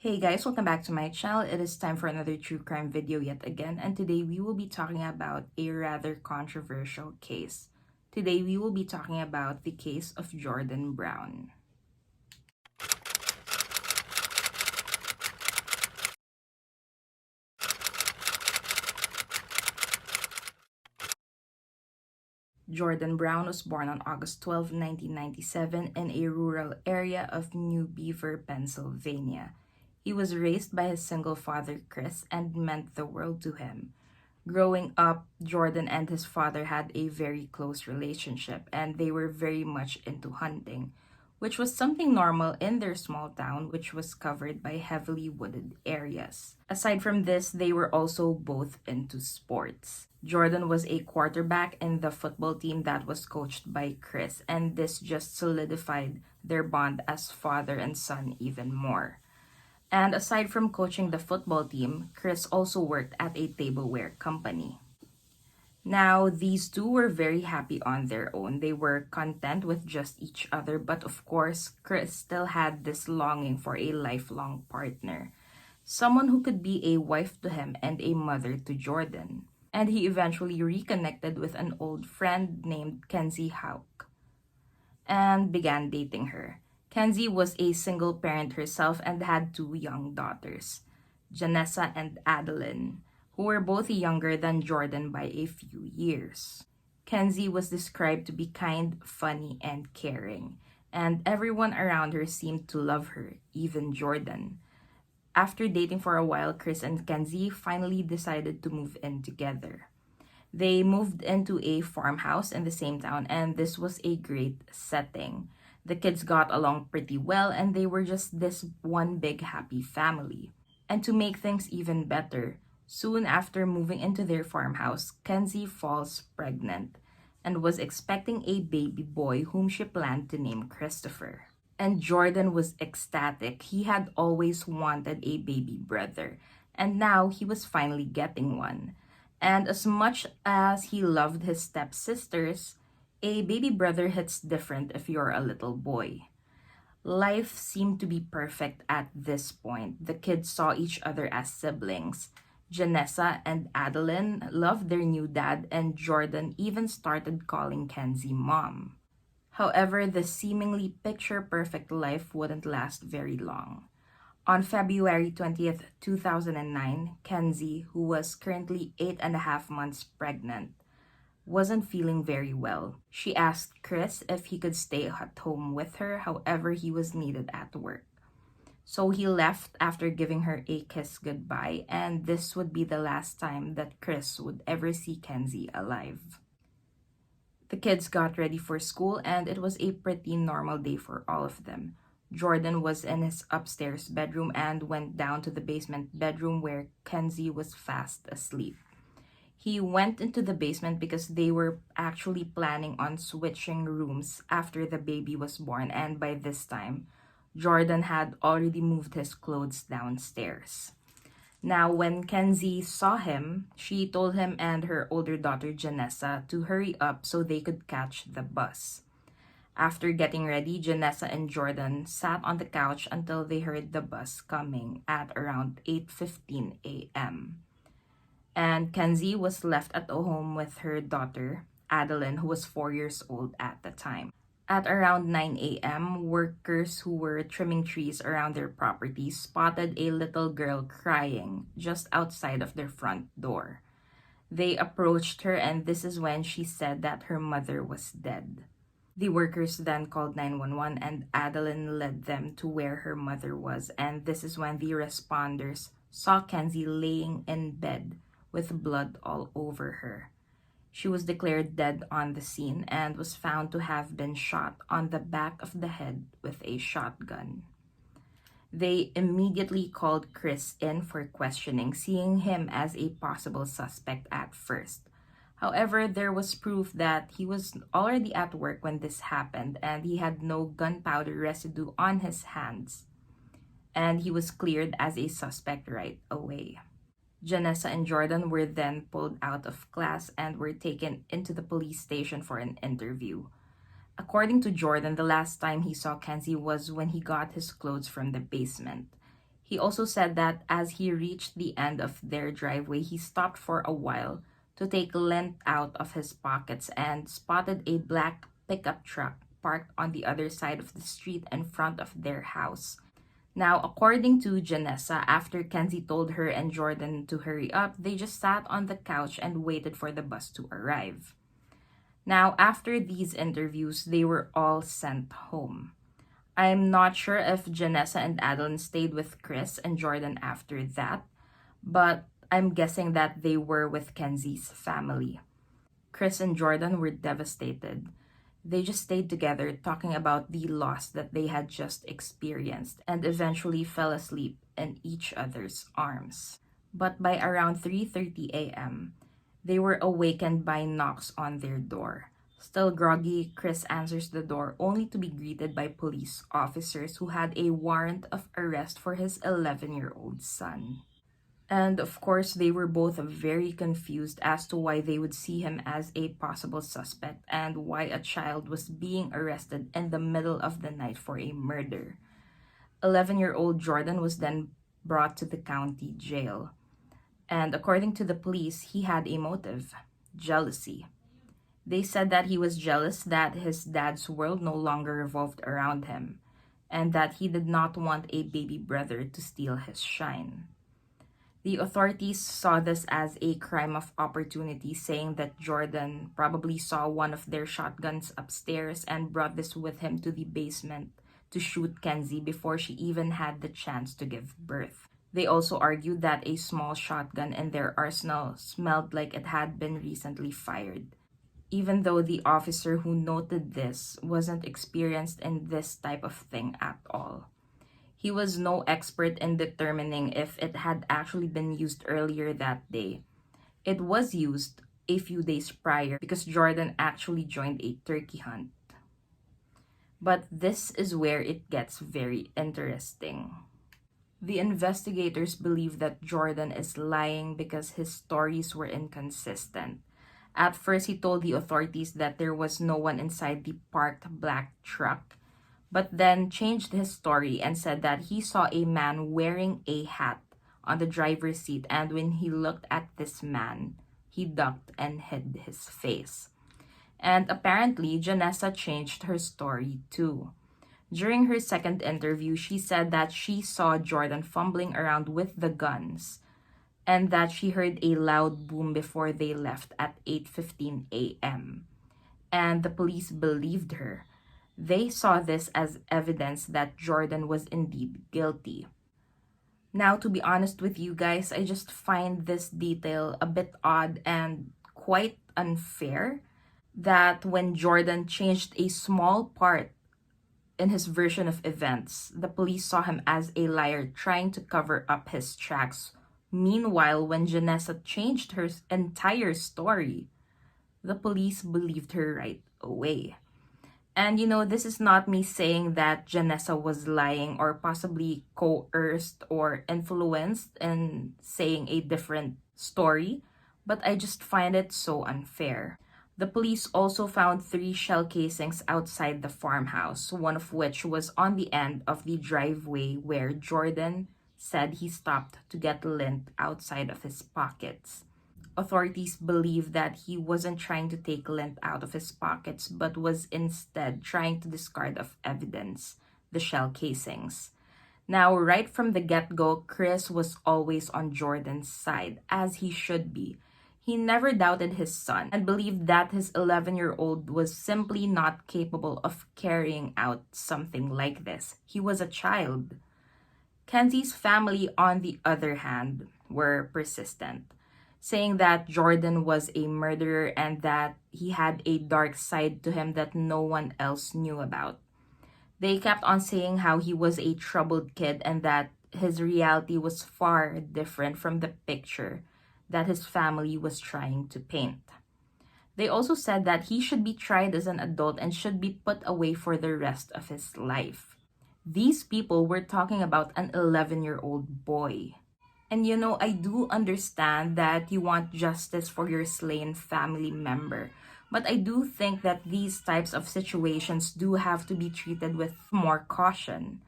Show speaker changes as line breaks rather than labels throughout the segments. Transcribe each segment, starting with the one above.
Hey guys, welcome back to my channel. It is time for another true crime video yet again, and today we will be talking about a rather controversial case. Today we will be talking about the case of Jordan Brown. Jordan Brown was born on August 12, 1997 in a rural area of New Beaver, Pennsylvania. He was raised by his single father, Chris, and meant the world to him. Growing up, Jordan and his father had a very close relationship, and they were very much into hunting, which was something normal in their small town, which was covered by heavily wooded areas. Aside from this, they were also both into sports. Jordan was a quarterback in the football team that was coached by Chris, and this just solidified their bond as father and son even more. And aside from coaching the football team, Chris also worked at a tableware company. Now, these two were very happy on their own. They were content with just each other, but of course, Chris still had this longing for a lifelong partner, someone who could be a wife to him and a mother to Jordan. And he eventually reconnected with an old friend named Kenzie Hauk and began dating her. Kenzie was a single parent herself and had two young daughters, Janessa and Adeline, who were both younger than Jordan by a few years. Kenzie was described to be kind, funny, and caring, and everyone around her seemed to love her, even Jordan. After dating for a while, Chris and Kenzie finally decided to move in together. They moved into a farmhouse in the same town, and this was a great setting. The kids got along pretty well, and they were just this one big happy family. And to make things even better, soon after moving into their farmhouse, Kenzie falls pregnant and was expecting a baby boy whom she planned to name Christopher. And Jordan was ecstatic. He had always wanted a baby brother, and now he was finally getting one. And as much as he loved his stepsisters, a baby brother hits different if you're a little boy. Life seemed to be perfect at this point. The kids saw each other as siblings. Janessa and Adeline loved their new dad, and Jordan even started calling Kenzie mom. However, the seemingly picture perfect life wouldn't last very long. On February 20th, 2009, Kenzie, who was currently 8.5 months pregnant, wasn't feeling very well. She asked Chris if he could stay at home with her, however, he was needed at work. So he left after giving her a kiss goodbye, and this would be the last time that Chris would ever see Kenzie alive. The kids got ready for school, and it was a pretty normal day for all of them. Jordan was in his upstairs bedroom and went down to the basement bedroom where Kenzie was fast asleep. He went into the basement because they were actually planning on switching rooms after the baby was born, and by this time, Jordan had already moved his clothes downstairs. Now, when Kenzie saw him, she told him and her older daughter Janessa to hurry up so they could catch the bus. After getting ready, Janessa and Jordan sat on the couch until they heard the bus coming at around 8:15 a.m. And Kenzie was left at home with her daughter, Adeline, who was 4 years old at the time. At around 9 a.m., workers who were trimming trees around their property spotted a little girl crying just outside of their front door. They approached her, and this is when she said that her mother was dead. The workers then called 911, and Adeline led them to where her mother was, and this is when the responders saw Kenzie laying in bed with blood all over her. She was declared dead on the scene and was found to have been shot on the back of the head with a shotgun. They immediately called Chris in for questioning, seeing him as a possible suspect at first. However, there was proof that he was already at work when this happened, and he had no gunpowder residue on his hands, and he was cleared as a suspect right away. Janessa and Jordan were then pulled out of class and were taken into the police station for an interview. According to Jordan, the last time he saw Kenzie was when he got his clothes from the basement. He also said that as he reached the end of their driveway, he stopped for a while to take lint out of his pockets and spotted a black pickup truck parked on the other side of the street in front of their house. Now, according to Janessa, after Kenzie told her and Jordan to hurry up, they just sat on the couch and waited for the bus to arrive. Now, after these interviews, they were all sent home. I'm not sure if Janessa and Adeline stayed with Chris and Jordan after that, but I'm guessing that they were with Kenzie's family. Chris and Jordan were devastated. They just stayed together talking about the loss that they had just experienced and eventually fell asleep in each other's arms. But by around 3:30 a.m., they were awakened by knocks on their door. Still groggy, Chris answers the door only to be greeted by police officers who had a warrant of arrest for his 11-year-old son. And of course, they were both very confused as to why they would see him as a possible suspect and why a child was being arrested in the middle of the night for a murder. 11-year-old Jordan was then brought to the county jail. And according to the police, he had a motive: jealousy. They said that he was jealous that his dad's world no longer revolved around him, and that he did not want a baby brother to steal his shine. The authorities saw this as a crime of opportunity, saying that Jordan probably saw one of their shotguns upstairs and brought this with him to the basement to shoot Kenzie before she even had the chance to give birth. They also argued that a small shotgun in their arsenal smelled like it had been recently fired, even though the officer who noted this wasn't experienced in this type of thing at all. He was no expert in determining if it had actually been used earlier that day. It was used a few days prior because Jordan actually joined a turkey hunt. But this is where it gets very interesting. The investigators believe that Jordan is lying because his stories were inconsistent. At first, he told the authorities that there was no one inside the parked black truck, but then changed his story and said that he saw a man wearing a hat on the driver's seat, and when he looked at this man, he ducked and hid his face. And apparently, Janessa changed her story too. During her second interview, she said that she saw Jordan fumbling around with the guns and that she heard a loud boom before they left at 8:15 a.m. And the police believed her. They saw this as evidence that Jordan was indeed guilty. Now, to be honest with you guys, I just find this detail a bit odd and quite unfair that when Jordan changed a small part in his version of events, the police saw him as a liar trying to cover up his tracks. Meanwhile, when Janessa changed her entire story, the police believed her right away. And this is not me saying that Janessa was lying or possibly coerced or influenced in saying a different story, but I just find it so unfair. The police also found 3 shell casings outside the farmhouse, one of which was on the end of the driveway where Jordan said he stopped to get lint outside of his pockets. Authorities believe that he wasn't trying to take lint out of his pockets, but was instead trying to discard of evidence, the shell casings. Now, right from the get-go, Chris was always on Jordan's side, as he should be. He never doubted his son and believed that his 11-year-old was simply not capable of carrying out something like this. He was a child. Kenzie's family, on the other hand, were persistent, saying that Jordan was a murderer and that he had a dark side to him that no one else knew about. They kept on saying how he was a troubled kid and that his reality was far different from the picture that his family was trying to paint. They also said that he should be tried as an adult and should be put away for the rest of his life. These people were talking about an 11-year-old boy. And I do understand that you want justice for your slain family member. But I do think that these types of situations do have to be treated with more caution,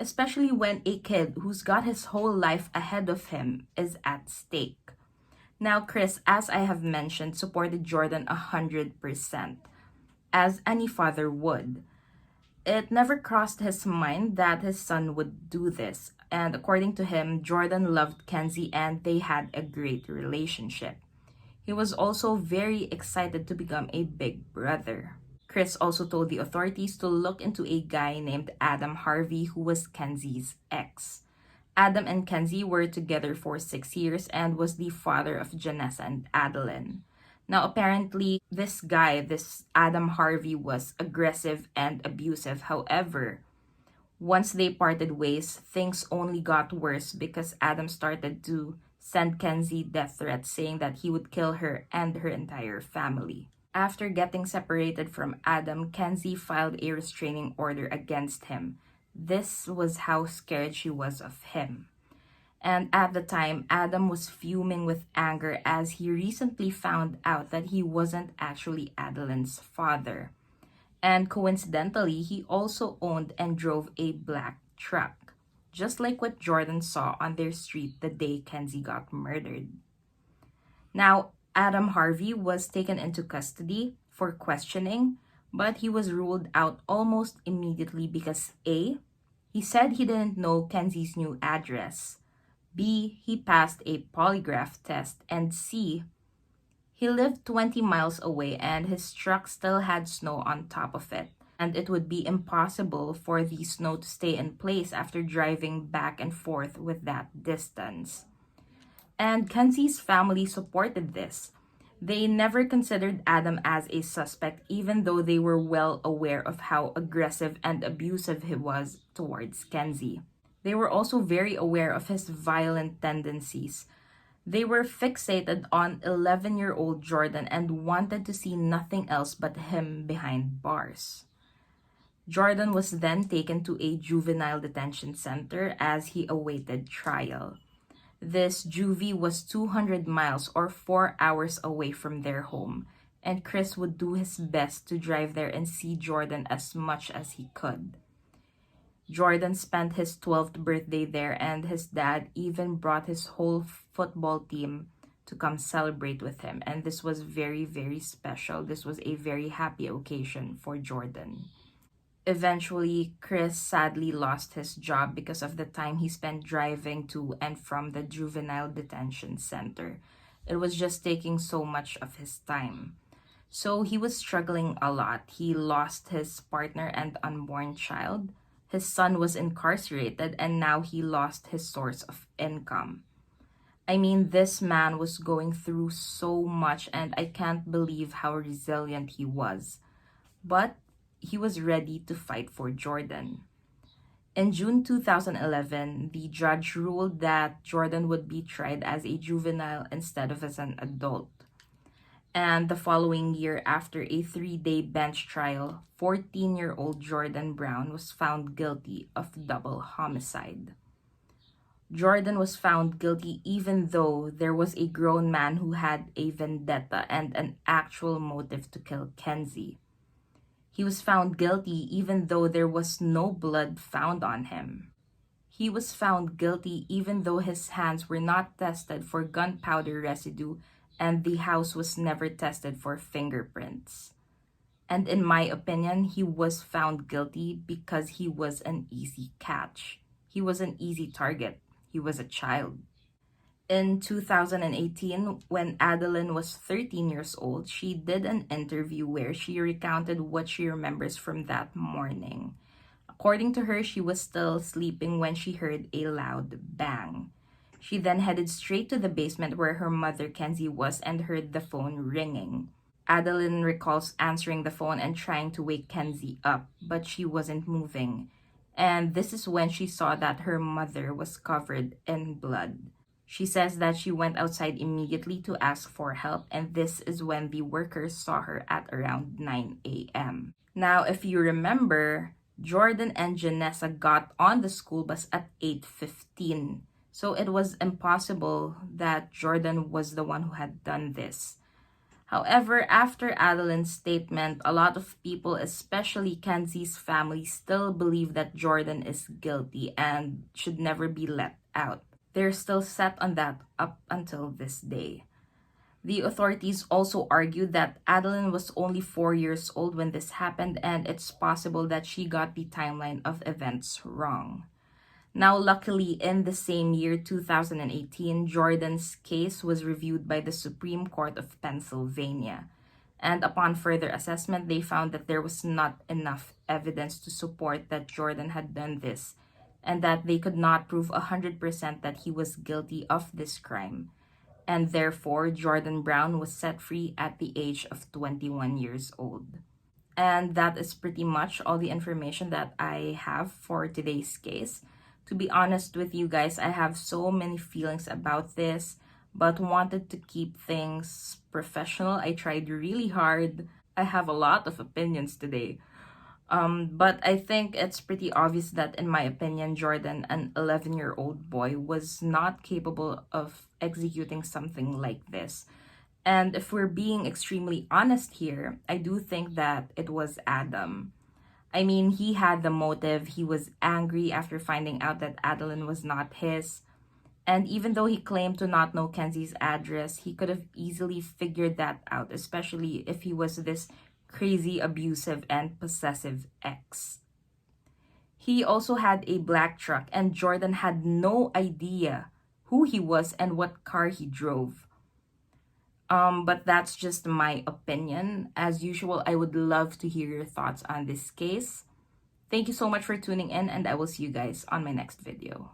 especially when a kid who's got his whole life ahead of him is at stake. Now, Chris, as I have mentioned, supported Jordan 100%, as any father would. It never crossed his mind that his son would do this, and according to him, Jordan loved Kenzie and they had a great relationship. He was also very excited to become a big brother. Chris also told the authorities to look into a guy named Adam Harvey who was Kenzie's ex. Adam and Kenzie were together for 6 years and was the father of Janessa and Adeline. Now, apparently, this guy, this Adam Harvey, was aggressive and abusive. However, once they parted ways, things only got worse because Adam started to send Kenzie death threats saying that he would kill her and her entire family. After getting separated from Adam, Kenzie filed a restraining order against him. This was how scared she was of him. And at the time, Adam was fuming with anger as he recently found out that he wasn't actually Adeline's father. And coincidentally, he also owned and drove a black truck, just like what Jordan saw on their street the day Kenzie got murdered. Now, Adam Harvey was taken into custody for questioning, but he was ruled out almost immediately because A, he said he didn't know Kenzie's new address, B, he passed a polygraph test, and C, he lived 20 miles away and his truck still had snow on top of it, and it would be impossible for the snow to stay in place after driving back and forth with that distance. And Kenzie's family supported this. They never considered Adam as a suspect, even though they were well aware of how aggressive and abusive he was towards Kenzie. They were also very aware of his violent tendencies. They were fixated on 11-year-old Jordan and wanted to see nothing else but him behind bars. Jordan was then taken to a juvenile detention center as he awaited trial. This juvie was 200 miles or 4 hours away from their home, and Chris would do his best to drive there and see Jordan as much as he could. Jordan spent his 12th birthday there, and his dad even brought his whole football team to come celebrate with him. And this was very, very special. This was a very happy occasion for Jordan. Eventually, Chris sadly lost his job because of the time he spent driving to and from the juvenile detention center. It was just taking so much of his time. So he was struggling a lot. He lost his partner and unborn child. His son was incarcerated and now he lost his source of income. I mean, this man was going through so much and I can't believe how resilient he was. But he was ready to fight for Jordan. In June 2011, the judge ruled that Jordan would be tried as a juvenile instead of as an adult. And the following year, after a 3-day bench trial, 14-year-old Jordan Brown was found guilty of double homicide. Jordan was found guilty even though there was a grown man who had a vendetta and an actual motive to kill Kenzie. He was found guilty even though there was no blood found on him. He was found guilty even though his hands were not tested for gunpowder residue and the house was never tested for fingerprints. And in my opinion, he was found guilty because he was an easy catch. He was an easy target. He was a child. In 2018, when Adeline was 13 years old, she did an interview where she recounted what she remembers from that morning. According to her, she was still sleeping when she heard a loud bang. She then headed straight to the basement where her mother, Kenzie, was and heard the phone ringing. Adeline recalls answering the phone and trying to wake Kenzie up, but she wasn't moving. And this is when she saw that her mother was covered in blood. She says that she went outside immediately to ask for help, and this is when the workers saw her at around 9 a.m. Now, if you remember, Jordan and Janessa got on the school bus at 8:15. So it was impossible that Jordan was the one who had done this. However, after Adeline's statement, a lot of people, especially Kenzie's family, still believe that Jordan is guilty and should never be let out. They're still set on that up until this day. The authorities also argued that Adeline was only 4 years old when this happened, and it's possible that she got the timeline of events wrong. Now, luckily, in the same year, 2018, Jordan's case was reviewed by the Supreme Court of Pennsylvania. And upon further assessment, they found that there was not enough evidence to support that Jordan had done this, and that they could not prove 100% that he was guilty of this crime. And therefore, Jordan Brown was set free at the age of 21 years old. And that is pretty much all the information that I have for today's case. To be honest with you guys, I have so many feelings about this, but wanted to keep things professional. I tried really hard. I have a lot of opinions today. But I think it's pretty obvious that, in my opinion, Jordan, an 11-year-old boy, was not capable of executing something like this. And if we're being extremely honest here, I do think that it was Adam. I mean, he had the motive. He was angry after finding out that Adeline was not his. And even though he claimed to not know Kenzie's address, he could have easily figured that out, especially if he was this crazy, abusive, and possessive ex. He also had a black truck, and Jordan had no idea who he was and what car he drove. But that's just my opinion. As usual, I would love to hear your thoughts on this case. Thank you so much for tuning in, and I will see you guys on my next video.